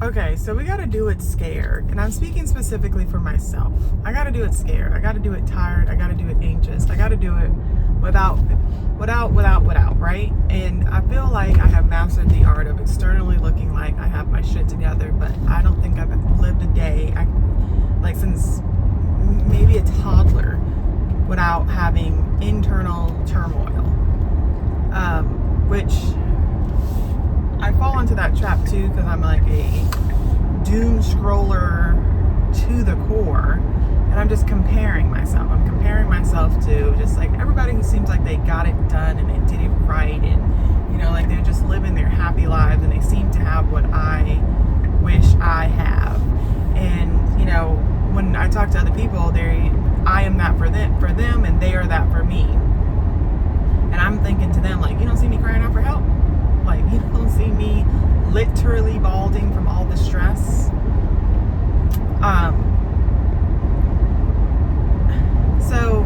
Okay, so we gotta do it scared. And I'm speaking specifically for myself. I gotta do it scared. I gotta do it tired. I gotta do it anxious. I gotta do it without, right? And I feel like I have mastered the art of externally looking like I have my shit together, but I don't think I've lived a day, since maybe a toddler, without having internal turmoil. Which I fall into that trap too, because I'm like a doom scroller to the core, and I'm just comparing myself. I'm comparing myself to just like everybody who seems like they got it done and they did it right, and like they're just living their happy lives, and they seem to have what I wish I have. And when I talk to other people, I am that for them, and they are that for me. And I'm thinking to them, like, you don't see me crying out for help? Like, you don't see me literally balding from all the stress? So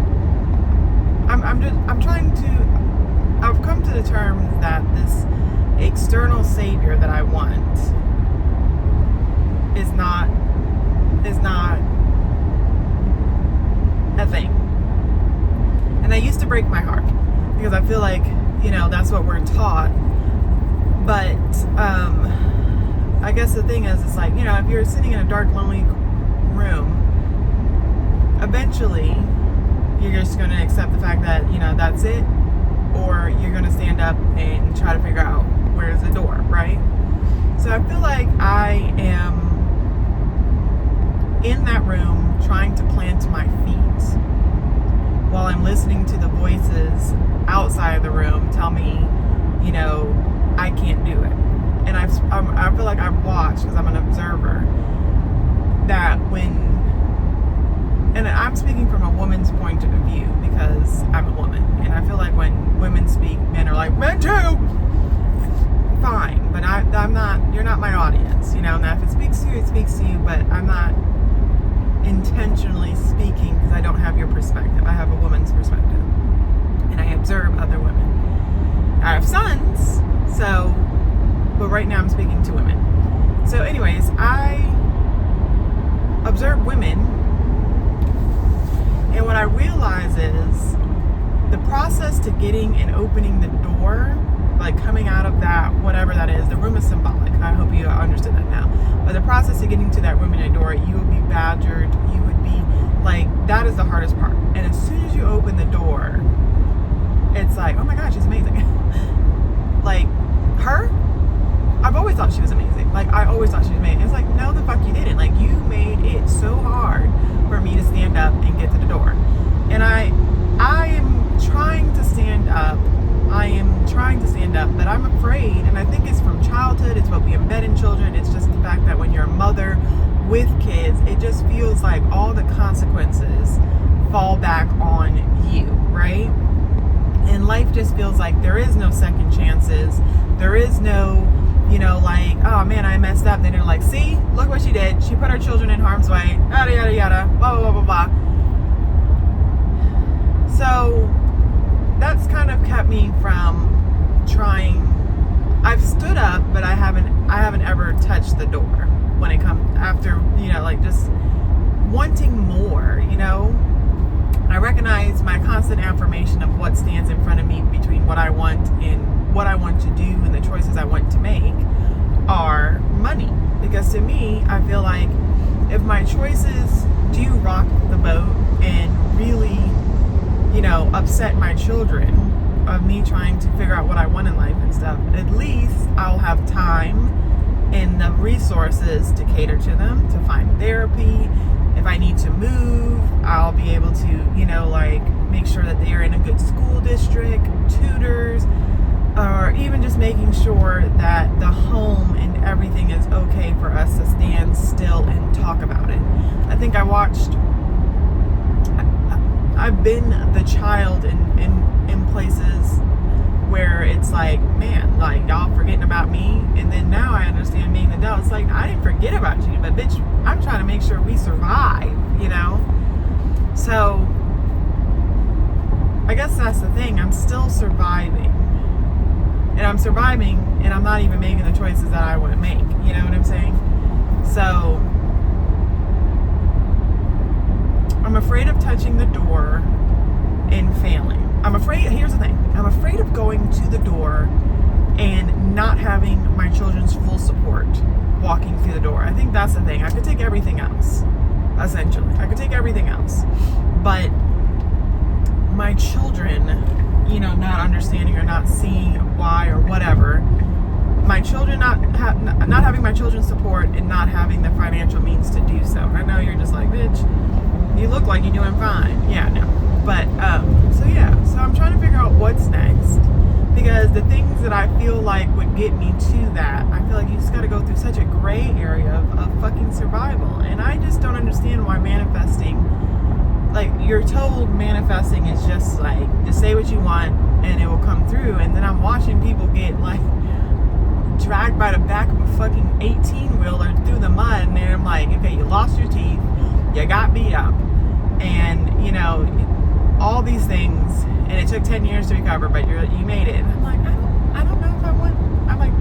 I've come to the terms that this external savior that I want is not a thing. And that used to break my heart, because I feel like, that's what we're taught. But I guess the thing is, it's like, if you're sitting in a dark, lonely room, eventually you're just going to accept the fact that, that's it, or you're going to stand up and try to figure out where's the door, right? So I feel like I am in that room trying to plant my feet while I'm listening to the voices outside of the room tell me, I can't do it. And I feel like I've watched, because I'm an observer, that and I'm speaking from a woman's point of view because I'm a woman, and I feel like when women speak, men are like, men too! Fine, but I'm not, you're not my audience, now if it speaks to you, it speaks to you, but I'm not intentionally speaking because I don't have your perspective. I have a woman's perspective, and I observe other women. I have sons, but right now I'm speaking to women. So anyways, I observe women, and what I realize is the process to getting and opening the door, like coming out of that, whatever that is, the room is symbolic. I hope you understood that now. But the process of getting to that room and a door, you will be badgered. You would be like, that is the hardest part. And as soon as you open the door, it's like, oh my God, she's amazing. Like, her? I've always thought she was amazing. Like, I always thought she was amazing. It's like, no, the fuck you didn't. Like, you made it so hard for me to stand up and get to the door. And I am trying to stand up. But I'm afraid, and I think it's from childhood, it's what we embed in children. It's just the fact that when you're a mother with kids, it just feels like all the consequences fall back on you, right? And life just feels like there is no second chances. There is no, like, oh man, I messed up. Then they're like, see, look what she did. She put her children in harm's way, yada, yada, yada, blah, blah, blah, blah, blah. So that's kind of kept me from trying. I've stood up, but I haven't ever touched the door when it comes after, like just wanting more, I recognize my constant affirmation of what stands in front of me between what I want and what I want to do and the choices I want to make are money. Because to me, I feel like if my choices do rock the boat and really, upset my children of me trying to figure out what I want in life and stuff, at least I'll have time and the resources to cater to them, to find therapy. If I need to move, I'll be able to, make sure that they are in a good school district, tutors, or even just making sure that the home and everything is okay for us to stand still and talk about it. I think I've been the child in places where it's like, man, like, y'all forgetting about me. And then now I understand being an adult. It's like, I didn't forget about you, but bitch, I'm trying to make sure we survive, So I guess that's the thing. I'm still surviving. And I'm surviving, and I'm not even making the choices that I want to make. You know what I'm saying? children's full support walking through the door. I think that's the thing. I could take everything else, essentially. I could take everything else. But my children, not understanding or not seeing why or whatever, my children not having my children's support and not having the financial means to do so. I know you're just like, bitch, you look like you're doing fine. Yeah, no. But, so I'm trying to figure out what's next. Because the things that I feel like would get me to that, I feel like you just got to go through such a gray area of fucking survival. And I just don't understand why manifesting, like, you're told manifesting is just like, just say what you want and it will come through. And then I'm watching people get, like, dragged by the back of a fucking 18-wheeler through the mud. And I'm like, okay, you lost your teeth, you got beat up, and, all these things, and it took 10 years to recover, but you made it. And I'm like, I don't know if I want. I'm like,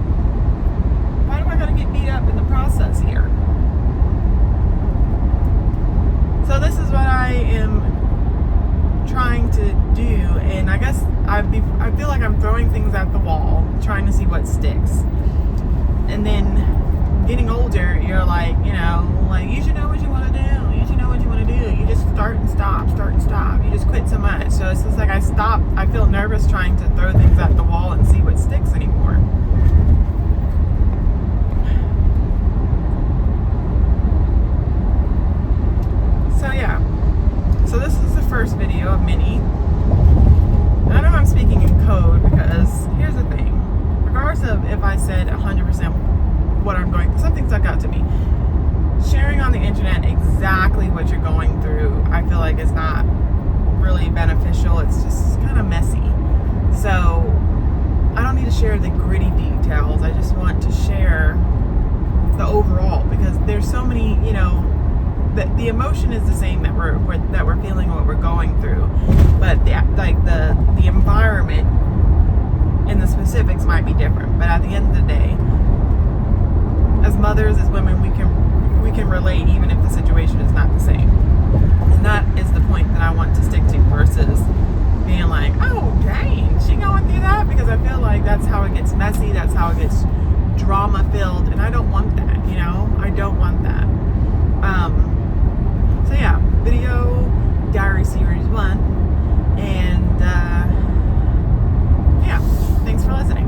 why do I gotta get beat up in the process here? So this is what I am trying to do, and I guess I feel like I'm throwing things at the wall, trying to see what sticks. And then getting older, you're like, you should know what you want to do. You should know what you want to do. You just start and stop. You just quit so much. So it's just like I feel nervous trying to throw things at the wall and see what sticks anymore. So this is the first video of many. And I know I'm speaking in code because here's the thing. Regardless of if I said 100% what I'm going through, something stuck out to me. Sharing on the internet exactly what you're going through, I feel like is not really beneficial. It's just kind of messy. So I don't need to share the gritty details. I just want to share the overall, because there's so many, the emotion is the same that we're feeling, what we're going through, but the environment and the specifics might be different. But at the end of the day, as mothers, as women, we can relate even if the situation is not the same. And that is the point that I want to stick to, versus being like, oh dang, she going through that, because I feel like that's how it gets messy, that's how it gets drama filled, and I don't want that. I don't want that. Video diary series 1, and thanks for listening.